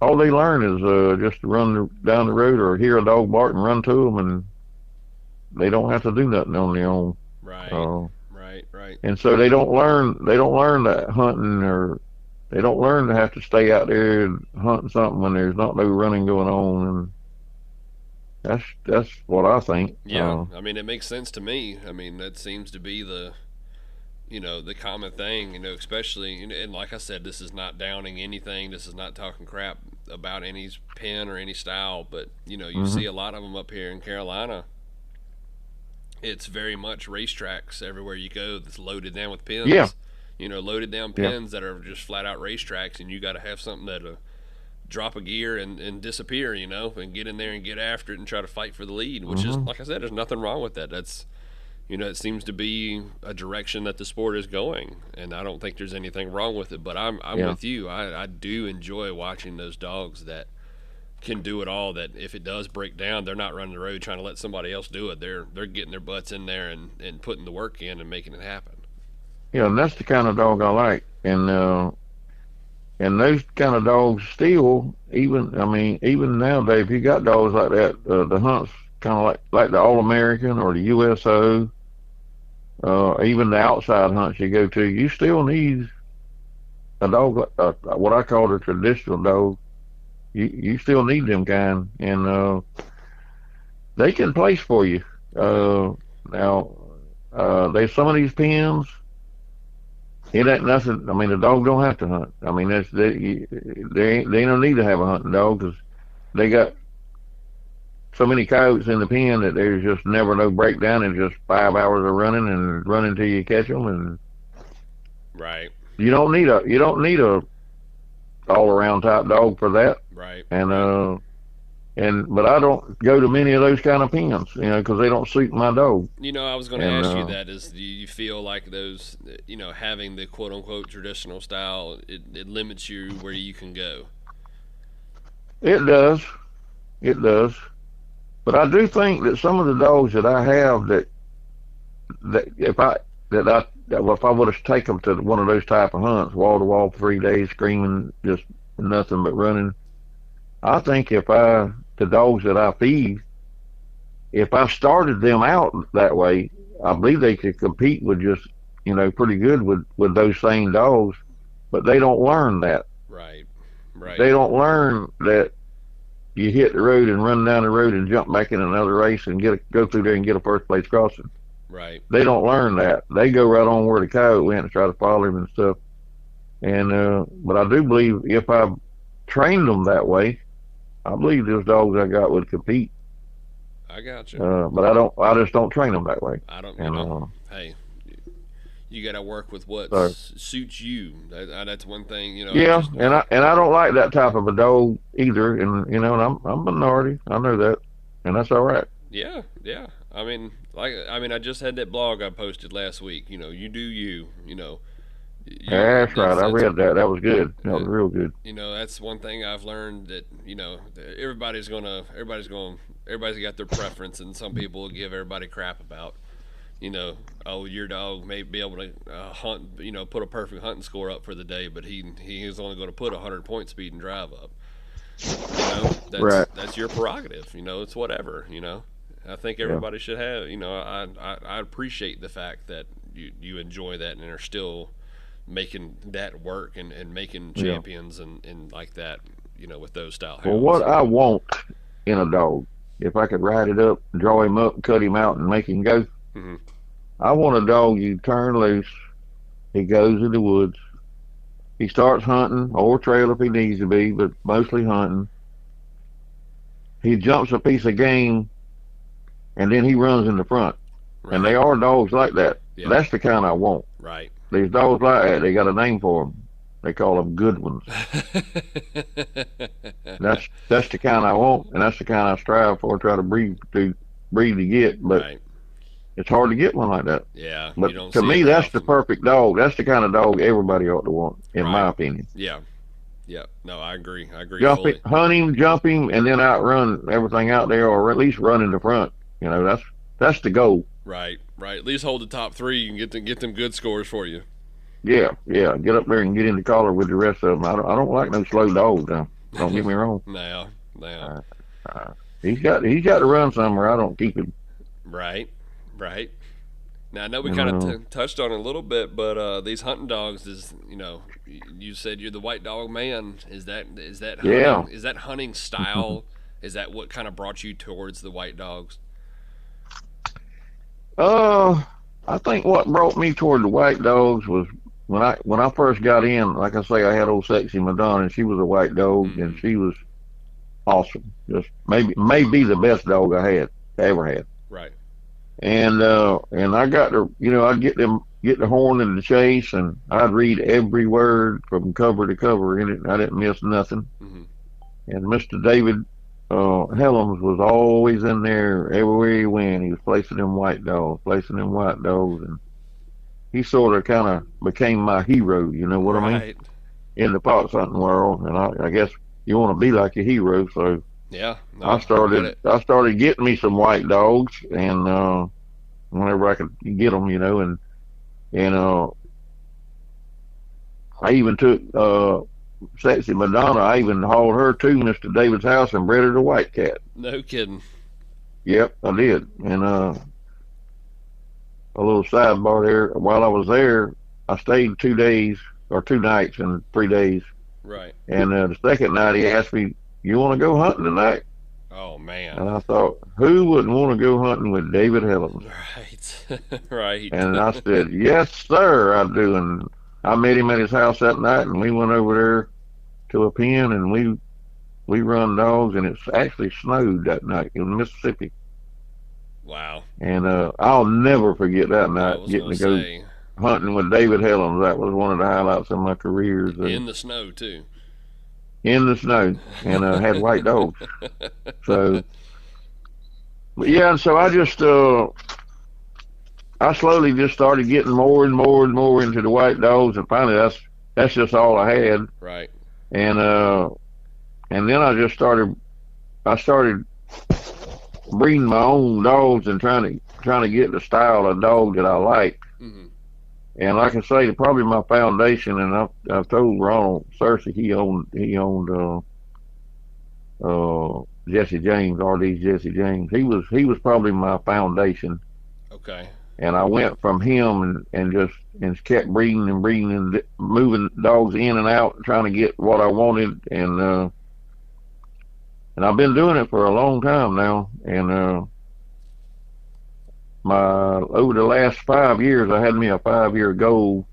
All they learn is just to run down the road or hear a dog bark and run to them, and they don't have to do nothing on their own. Right. Uh, Right. Right. and so they don't learn. They don't learn that hunting, or they don't learn to have to stay out there and hunting something when there's not no running going on. And that's what I think. Yeah. I mean, it makes sense to me. I mean, that seems to be the common thing, especially, and like I said, this is not downing anything. This is not talking crap about any pen or any style, but, you Hmm. see a lot of them up here in Carolina. It's very much racetracks everywhere you go that's loaded down with Yeah, pins. Loaded down yeah. pins that are just flat out racetracks, and you got to have something that'll drop a gear and disappear, and get in there and get after it and try to fight for the lead, which is, Hmm. like I said, there's nothing wrong with that. It seems to be a direction that the sport is going, and I don't think there's anything wrong with it. But I'm Yeah. with you. I do enjoy watching those dogs that can do it all. That if it does break down, they're not running the road trying to let somebody else do it. They're getting their butts in there and putting the work in and making it happen. Yeah, and that's the kind of dog I like. And those kind of dogs still, even I mean, even nowadays, if you got dogs like that, the hunts kind of like the All American or the USO, even the outside hunts you go to, you still need a dog, what I call a traditional dog. You still need them kind, and they can place for you. Uh, now, there's some of these pens. It ain't nothing. I mean, the dog don't have to hunt. I mean, they don't need to have a hunting dog because they got so many coyotes in the pen that there's just never no breakdown. It's just 5 hours of running and running till you catch them, and Right, you don't need a all around type dog for that. right, And right. but I don't go to many of those kind of pens, because they don't suit my dog. I was going to And ask you that. Do you feel like those, having the quote unquote traditional style, it limits you where you can go? it does, it does. But I do think that some of the dogs that I have that if I would have taken them to one of those type of hunts, wall to wall, 3 days, screaming, just nothing but running. I think the dogs that I feed, if I started them out that way, I believe they could compete with just, pretty good with those same dogs. But they don't learn that. Right, right, They don't learn that you hit the road and run down the road and jump back in another race and go through there and get a first place crossing. right. They don't learn that. They go right on where the coyote went and try to follow him and stuff. And but I do believe if I trained them that way, I believe those dogs I got would compete. I got you. But I don't. I just don't train them that way. I don't, And hey, you got to work with what so suits you. That's one thing, yeah, just, and I don't like that type of a dog either. And and I'm minority. I know that, and that's all right. yeah, yeah. I just had that blog I posted last week. You do you. That's right. I That's read that. That was good. That uh, was real good. that's one thing I've learned that everybody's got their preference, and some people will give everybody crap about. you know, oh, your dog may be able to hunt, you know, put a perfect hunting score up for the day, but he is only going to put a 100-point speed and drive up. You know, Right. that's your prerogative. You know, it's whatever. You know, I think Yeah. everybody should have. You know, I appreciate the fact that you enjoy that and are still making that work and making Yeah. champions and like that. You know, with those style Well, what hounds. I want in a dog, if I could ride it up, draw him up, cut him out, and make him go, Hmm. I want a dog you turn loose. He goes in the woods. He starts hunting or trail if he needs to be, but mostly hunting. He jumps a piece of game and then he runs in the front. And they Right. are dogs like that. Yeah. That's the kind I want. Right. These dogs like that, they got a name for them. They call them good ones. That's the kind I want, and that's the kind I strive for. Try to breed to get, but Right. it's hard to get one like that. Yeah. You But don't to see it me, that that's the often. perfect dog. That's the kind of dog everybody ought to want, in Right. my opinion. Yeah. Yeah. No, I agree. I agree Jump him, fully. hunt him, jump him, and then outrun everything out there, or at least run in the front. That's the goal. Right. Right. At least hold the top three and get them good scores for you. Yeah, yeah. Get up there and get in the collar with the rest of them. I don't like no slow dogs. Now, don't get me wrong. now. Now. Uh, uh, he's got to run somewhere. I don't keep him. Right. Right. Now I know we You kind of know. touched on it a little bit, but these hunting dogs is, you know, you said you're the white dog man. Is that Yeah. hunting? Is that hunting style? Is that what kind of brought you towards the white dogs? Uh, I think what brought me toward the white dogs was when I first got in. Like I say, I had old sexy Madonna, and she was a white dog, and Mm-hmm. she was awesome. Just maybe the best dog I had ever had. Right. And I got to, I'd get the horn in the chase, and I'd read every word from cover to cover in it. I didn't miss nothing. Mm-hmm. And Mr. David Helms was always in there everywhere he went. He was placing them white dogs, and he sort of kind of became my hero. You know what I mean? Right. In the fox hunting world, and I guess you want to be like your hero. So Yeah. I No, I get started it. I started getting me some white dogs, and whenever I could get them, and I even took sexy Madonna. I even hauled her to Mr. David's house and bred her to white cat. No kidding. Yep, I did. And a little sidebar there. While I was there, I stayed 2 days or 2 nights and 3 days. Right. And the second night, he asked me, "You want to go hunting tonight?" Oh man. And I thought, who wouldn't want to go hunting with David Helms? Right. Right. And I said, "Yes, sir, I do." And I met him at his house that night, and we went over there to a pen, and we run dogs, and it's actually snowed that night in Mississippi. Wow. And I'll never forget that I night was getting gonna to go say hunting with David Helms. That was one of the highlights of my careers, and in the snow too. in the snow, and had white dogs. So, but yeah, and so I slowly just started getting more and more and more into the white dogs, and finally that's just all I had. Right. And and then I started breeding my own dogs and trying to get the style of dog that I like. Mm-hmm. And like I say, probably my foundation, and I've told Ronald Cersei, he owned Jesse James, RD's Jesse James. He was probably my foundation, Okay. and I went from him and kept breeding and breeding and moving dogs in and out, trying to get what I wanted, and I've been doing it for a long time now. And my over the last 5 years, I had me a 5 year goal,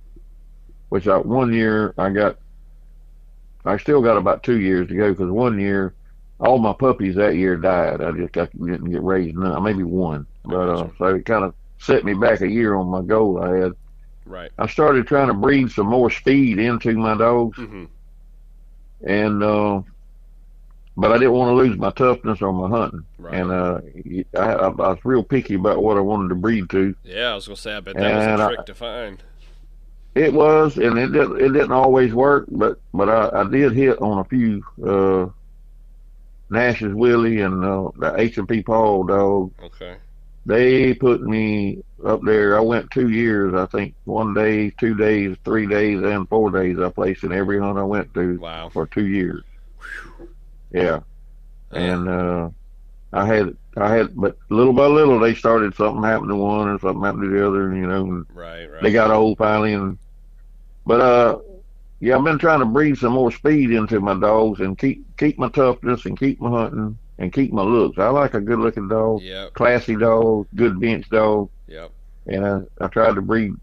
which one year I still got about 2 years to go, because one year all my puppies that year died. Didn't get raised none, maybe one, I but got you. so it kind of set me back a year on my goal I had. Right. I started trying to breed some more speed into my dogs, Mm-hmm. and but I didn't want to lose my toughness or my hunting. Right. And I was real picky about what I wanted to breed to, Yeah, I was gonna say. I bet that was a and trick to find. it was, and it didn't always work, but I did hit on a few Nash's Willie and the H&P Paul dog, Okay. They put me up there. I went 2 years, I think. 1 day, 2 days, 3 days, and 4 days. I placed in every hunt I went to Wow. for 2 years. Yeah, Uh, and but little by little, they started something happened to one or something happened to the other, and and right, they right. got old finally. And but yeah, I've been trying to breed some more speed into my dogs and keep my toughness and keep my hunting and keep my looks. I like a good looking dog, Yep, classy dog, good bench dog, yep. and I tried to breed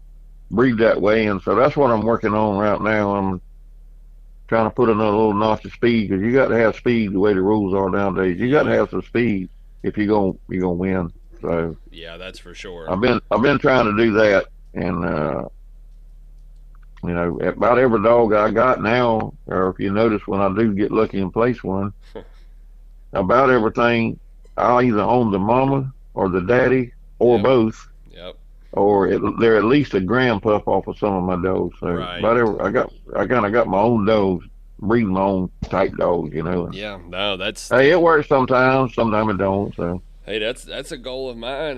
that way, and so that's what I'm working on right now. I'm trying to put another little notch of speed because you got to have speed the way the rules are nowadays. You got to Yeah, have some speed if you're gonna win. So yeah, that's for sure. I've been trying to do that, and about every dog I got now, or if you notice when I do get lucky and place one, about everything I either own the mama or the daddy or Yep, both, yep. or they're at least a grandpup off of some of my dogs. So Right. about every I kind of got my own dogs, breeding my own type dogs. And Yeah. No, that's hey, it works sometimes, sometimes it don't. So hey, that's a goal of mine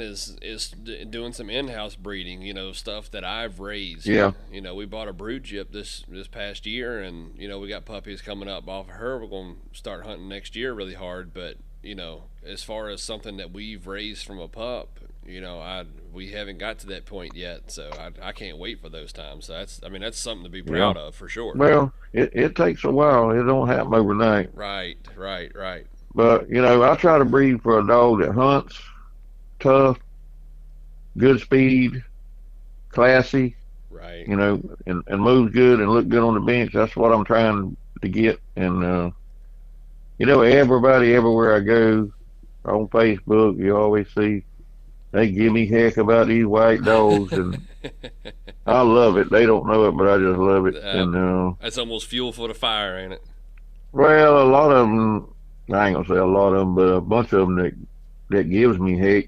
doing some in-house breeding. Stuff that I've raised. yeah, We bought a brood jip this past year, and we got puppies coming up off of her. We're going to start hunting next year really hard, but as far as something that we've raised from a pup, I we haven't got to that point yet. So I can't wait for those times. So that's something to be yeah. proud of for sure. Well, it takes a while. It don't happen overnight. Right, right, right, But I try to breed for a dog that hunts, tough, good speed, classy, right. and moves good and look good on the bench. That's what I'm trying to get. And everybody everywhere I go on Facebook, you always see they give me heck about these white dogs, and I love it. They don't know it, but I just love it. uh, And that's almost fuel for the fire, ain't it? well, a lot of them, I ain't gonna say a lot of them, but a bunch of them that gives me heck.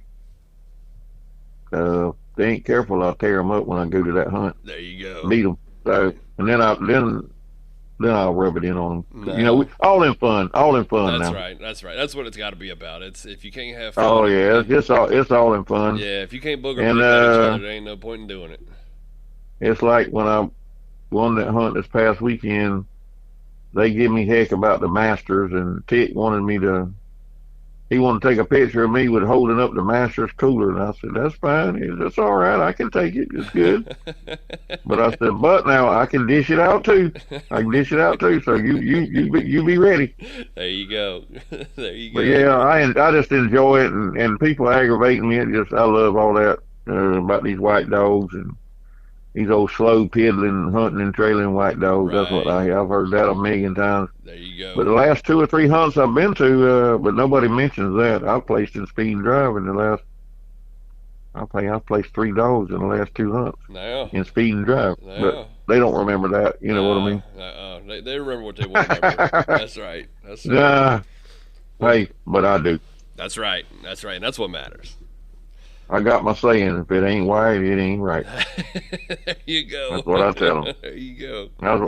They ain't careful, I'll tear them up when I go to that hunt, There you go. meet them. So, and then I'll rub it in on them. No, All in fun that's now. right. That's right. That's what it's got to be about. It's if you can't have fun Oh and, yeah, and it's all in fun. yeah, if you can't booger And pick at each other, there ain't no point in doing it. it's like when I won that hunt this past weekend, they give me heck about the Masters, and Tick wanted me to. He wanted to take a picture of me with holding up the Masters cooler, and I said that's fine. He said, that's all right. I can take it. It's good. But I said, but now I can dish it out too. I can dish it out too. So you be ready. There you go. There you But go. yeah, I just enjoy it, and people aggravating me. I love all that about these white dogs and these old slow piddling, hunting and trailing white dogs. That's what Right. I've heard that a million times. There you But go. the last 2 or 3 hunts I've been to, but nobody mentions that. I've placed in speed and drive in the last. I've placed 3 dogs in the last 2 hunts Now, in speed and drive, but now, they don't remember that. You know what I nah, mean? they remember what they want to remember. That's right. That's right. Nah, Well, hey, but I do. that's right. That's right. And that's what matters. I got my saying. If it ain't white, it ain't right. There you go. That's what I tell them. There you go. That's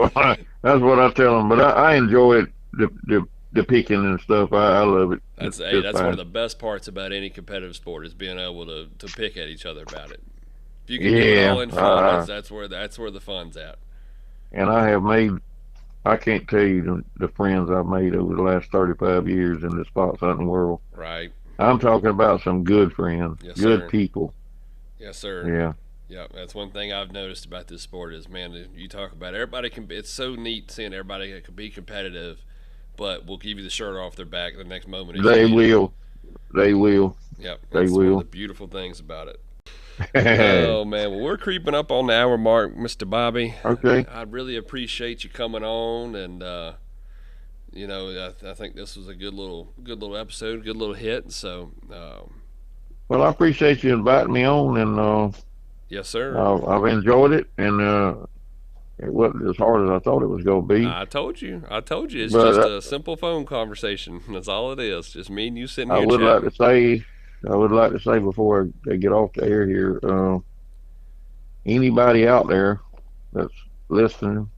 what I tell them. But I enjoy it, the picking and stuff. I love it. That's It's hey, just that's one of fine. the best parts about any competitive sport is being able to pick at each other about it. If you can do it all Yeah, in fun, that's where the fun's at. and I have made. I can't tell you the friends I've made over the last 35 years in the spots hunting world. Right. I'm talking about some good friends, Yes, good sir. people. Yes, sir. Yeah, Yeah, that's one thing I've noticed about this sport is, man, you talk about everybody can. It's so neat seeing everybody that can be competitive, but will give you the shirt off their back the next moment as you they need them. will. They will. Yep, They that's one of the will. beautiful things about it. Oh man, well we're creeping up on the hour mark, Mister Bobby. Okay. I really appreciate you coming on, and I think this was a good little episode, good little hit. So, Well, I appreciate you inviting me on, and yes, sir. I've enjoyed it, and it wasn't as hard as I thought it was going to be. I told you. I told you. It's But just a simple phone conversation. That's all it is. Just me and you sitting I here would like chatting. to say, I would like to say before they get off the air here, anybody out there that's listening,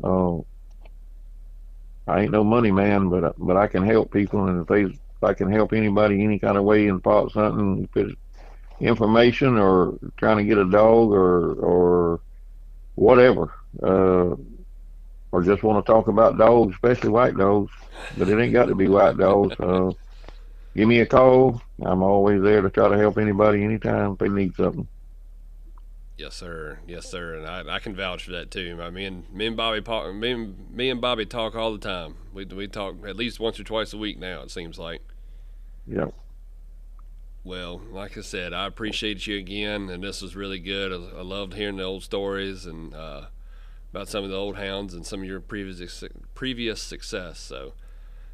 uh, I ain't no money man, but I can help people, and if they I can help anybody any kind of way in fox hunting, if it's information or trying to get a dog or whatever, or just want to talk about dogs, especially white dogs. But it ain't got to be white dogs. Give me a call. I'm always there to try to help anybody anytime if they need something. Yes, sir. Yes, sir. And I can vouch for that too. Me and Bobby me and Bobby talk all the time. We talk at least once or twice a week now. It seems like. Yeah. Well, like I said, I appreciate you again, and this was really good. I loved hearing the old stories and about some of the old hounds and some of your previous success. So,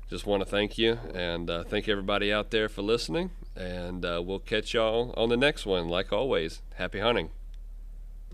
just want to thank you and thank everybody out there for listening. And we'll catch y'all on the next one. Like always, happy hunting.